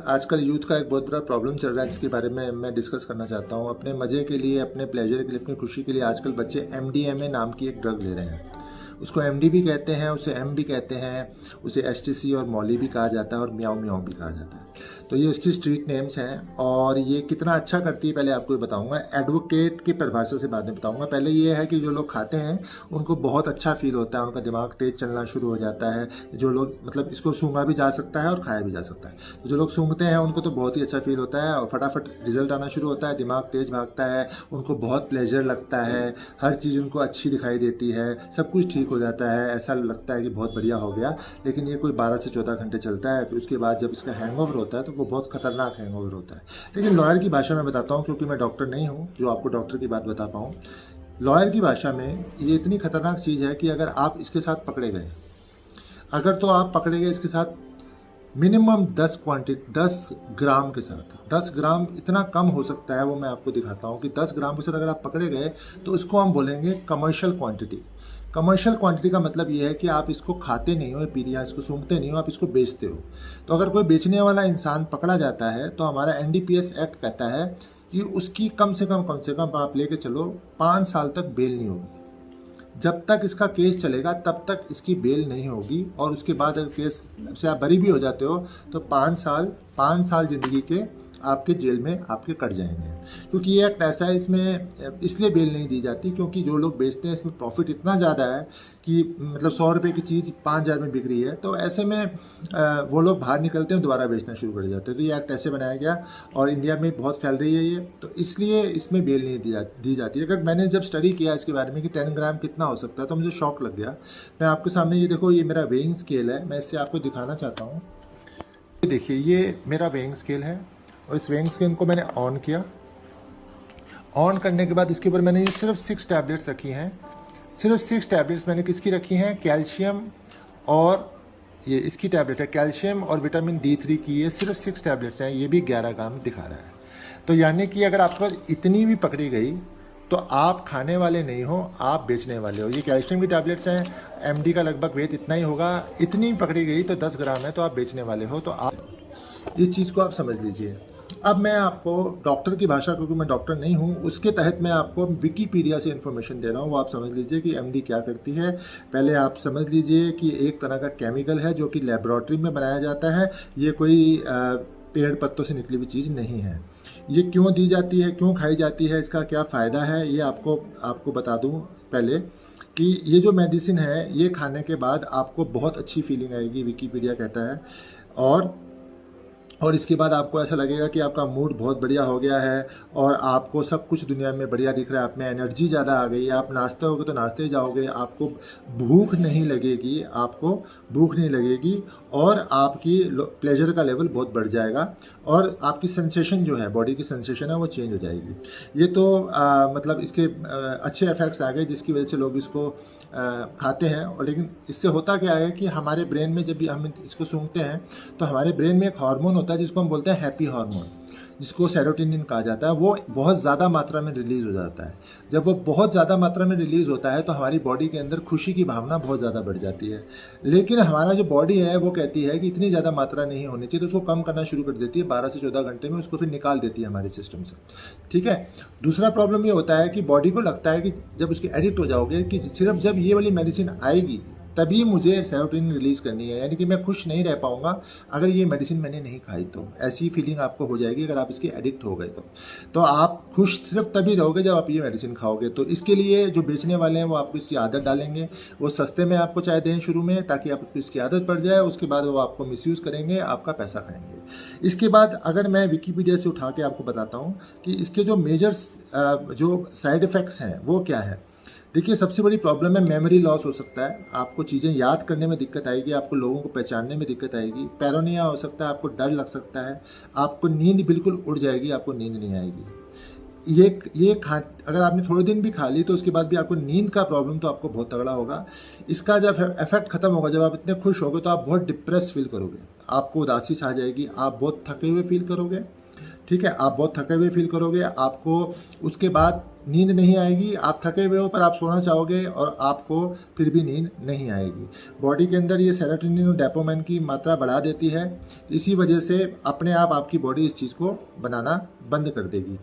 आजकल यूथ का एक बहुत बड़ा प्रॉब्लम चल रहा है जिसके बारे में मैं डिस्कस करना चाहता हूँ। अपने मज़े के लिए, अपने प्लेजर के लिए, अपनी खुशी के लिए आजकल बच्चे MDMA नाम की एक ड्रग ले रहे हैं। उसको MD भी कहते हैं, उसे M भी कहते हैं, उसे STC और मौली भी कहा जाता है और म्याऊ म्याऊ भी कहा जाता है। तो ये उसकी स्ट्रीट नेम्स हैं और ये कितना अच्छा करती है पहले आपको ये बताऊंगा। एडवोकेट की परिभाषा से बाद में बताऊंगा। पहले ये है कि जो लोग खाते हैं उनको बहुत अच्छा फील होता है, उनका दिमाग तेज चलना शुरू हो जाता है। जो लोग मतलब इसको सूंघा भी जा सकता है और खाया भी जा सकता है। तो जो लोग सूंघते हैं उनको तो बहुत ही अच्छा फील होता है और फटाफट रिजल्ट आना शुरू होता है, दिमाग तेज भागता है, उनको बहुत प्लेजर लगता है, हर चीज़ उनको अच्छी दिखाई देती है, सब कुछ ठीक हो जाता है, ऐसा लगता है कि बहुत बढ़िया हो गया। लेकिन ये कोई 12 से 14 घंटे चलता है। फिर उसके बाद जब इसका हैंगओवर होता है तो वो बहुत खतरनाक हैंगओवर होता है। लेकिन लॉयर की भाषा में बताता हूँ, क्योंकि मैं डॉक्टर नहीं हूँ जो आपको डॉक्टर की बात बता पाऊँ। लॉयर की भाषा में ये इतनी खतरनाक चीज़ है कि अगर आप इसके साथ पकड़े गए, अगर तो आप पकड़े गए इसके साथ मिनिमम 10 ग्राम के साथ, 10 ग्राम इतना कम हो सकता है, वो मैं आपको दिखाता हूँ कि 10 ग्राम के साथ अगर आप पकड़े गए तो इसको हम बोलेंगे कमर्शियल क्वांटिटी। कमर्शियल क्वांटिटी का मतलब ये है कि आप इसको खाते नहीं हो, पीरिया इसको सूंघते नहीं हो, आप इसको बेचते हो। तो अगर कोई बेचने वाला इंसान पकड़ा जाता है तो हमारा NDPS एक्ट कहता है कि उसकी कम से कम आप लेके चलो 5 साल तक बेल नहीं होगी। जब तक इसका केस चलेगा तब तक इसकी बेल नहीं होगी और उसके बाद अगर केस से आप बरी भी हो जाते हो तो 5 साल ज़िंदगी के आपके जेल में आपके कट जाएंगे। क्योंकि ये एक्ट ऐसा है, इसमें इसलिए बेल नहीं दी जाती क्योंकि जो लोग बेचते हैं इसमें प्रॉफिट इतना ज़्यादा है कि मतलब 100 रुपये की चीज़ 5,000 में बिक रही है। तो ऐसे में वो लोग बाहर निकलते हैं, दोबारा बेचना शुरू कर जाते हैं। तो ये एक्ट ऐसे बनाया गया और इंडिया में बहुत फैल रही है ये, तो इसलिए इसमें बेल नहीं दी जाती। अगर मैंने जब स्टडी किया इसके बारे में कि 10 ग्राम कितना हो सकता है तो मुझे शौक लग गया। मैं आपके सामने ये देखो, ये मेरा वेइंग स्केल है, मैं इससे आपको दिखाना चाहता हूँ। ये देखिए, ये मेरा वेइंग स्केल है और इस वेइंग स्केल को मैंने ऑन किया। ऑन करने के बाद इसके ऊपर मैंने ये सिर्फ 6 टैबलेट्स रखी हैं। सिर्फ 6 टैबलेट्स मैंने किसकी रखी हैं? कैल्शियम, और ये इसकी टैबलेट है कैल्शियम और विटामिन D3 की। ये सिर्फ 6 टैबलेट्स हैं, ये भी 11 ग्राम दिखा रहा है। तो यानी कि अगर आपको इतनी भी पकड़ी गई तो आप खाने वाले नहीं हो, आप बेचने वाले हो। ये कैल्शियम की टैबलेट्स हैं, MD का लगभग वेट इतना ही होगा। इतनी पकड़ी गई तो 10 ग्राम है, तो आप बेचने वाले हो। तो आप इस चीज़ को आप समझ लीजिए। अब मैं आपको डॉक्टर की भाषा, क्योंकि मैं डॉक्टर नहीं हूँ, उसके तहत मैं आपको विकीपीडिया से इन्फॉर्मेशन दे रहा हूँ। वो आप समझ लीजिए कि MD क्या करती है। पहले आप समझ लीजिए कि एक तरह का केमिकल है जो कि लेबोरेटरी में बनाया जाता है। ये कोई पेड़ पत्तों से निकली हुई चीज़ नहीं है। ये क्यों दी जाती है, क्यों खाई जाती है, इसका क्या फ़ायदा है, ये आपको बता दूँ पहले कि ये जो मेडिसिन है ये खाने के बाद आपको बहुत अच्छी फीलिंग आएगी, विकीपीडिया कहता है। और इसके बाद आपको ऐसा लगेगा कि आपका मूड बहुत बढ़िया हो गया है और आपको सब कुछ दुनिया में बढ़िया दिख रहा है, आप में एनर्जी ज़्यादा आ गई है, आप नाचते होगे तो नाचते ही जाओगे, आपको भूख नहीं लगेगी, और आपकी प्लेजर का लेवल बहुत बढ़ जाएगा और आपकी सेंसेशन जो है, बॉडी की सेंसेशन है, वो चेंज हो जाएगी। ये तो मतलब इसके अच्छे इफेक्ट्स आ गए जिसकी वजह से लोग इसको खाते हैं। और लेकिन इससे होता क्या है कि हमारे ब्रेन में जब भी हम इसको सूंघते हैं तो हमारे ब्रेन में एक हार्मोन होता है जिसको हम बोलते हैं हैप्पी हार्मोन, जिसको सेरोटोनिन कहा जाता है। वो बहुत ज़्यादा मात्रा में रिलीज़ हो जाता है। जब वो बहुत ज़्यादा मात्रा में रिलीज़ होता है तो हमारी बॉडी के अंदर खुशी की भावना बहुत ज़्यादा बढ़ जाती है। लेकिन हमारा जो बॉडी है वो कहती है कि इतनी ज़्यादा मात्रा नहीं होनी चाहिए, तो उसको कम करना शुरू कर देती है। 12 से 14 घंटे में उसको फिर निकाल देती है हमारे सिस्टम से। ठीक है। दूसरा प्रॉब्लम ये होता है कि बॉडी को लगता है कि जब उसके एडिक्ट हो जाओगे कि सिर्फ जब ये वाली मेडिसिन आएगी तभी मुझे सेरोटोनिन रिलीज़ करनी है, यानी कि मैं खुश नहीं रह पाऊंगा अगर ये मेडिसिन मैंने नहीं खाई। तो ऐसी फीलिंग आपको हो जाएगी अगर आप इसके एडिक्ट हो गए तो आप खुश सिर्फ तभी रहोगे जब आप ये मेडिसिन खाओगे। तो इसके लिए जो बेचने वाले हैं वो आपको इसकी आदत डालेंगे। वो सस्ते में आपको चाहे दें शुरू में, ताकि आपको इसकी आदत पड़ जाए, उसके बाद वो आपको मिसयूज़ करेंगे, आपका पैसा खाएंगे। इसके बाद अगर मैं विकीपीडिया से उठा के आपको बताता हूँ कि इसके जो मेजर्स जो साइड इफ़ेक्ट्स हैं वो क्या है। देखिए, सबसे बड़ी प्रॉब्लम है मेमोरी लॉस हो सकता है, आपको चीज़ें याद करने में दिक्कत आएगी, आपको लोगों को पहचानने में दिक्कत आएगी, पैरानोया हो सकता है, आपको डर लग सकता है, आपको नींद बिल्कुल उड़ जाएगी, आपको नींद नहीं आएगी। अगर आपने थोड़े दिन भी खा ली तो उसके बाद भी आपको नींद का प्रॉब्लम तो आपको बहुत तगड़ा होगा। इसका जब इफेक्ट खत्म होगा, जब आप इतने खुश होगे तो आप बहुत डिप्रेस फील करोगे, आपको उदासी सा आ जाएगी, आप बहुत थके हुए फील करोगे। ठीक है, आप बहुत थके हुए फील करोगे। आपको उसके बाद नींद नहीं आएगी, आप थके हुए हो पर आप सोना चाहोगे और आपको फिर भी नींद नहीं आएगी। बॉडी के अंदर ये सेरोटोनिन और डोपामाइन की मात्रा बढ़ा देती है। इसी वजह से अपने आप आपकी बॉडी इस चीज़ को बनाना बंद कर देगी।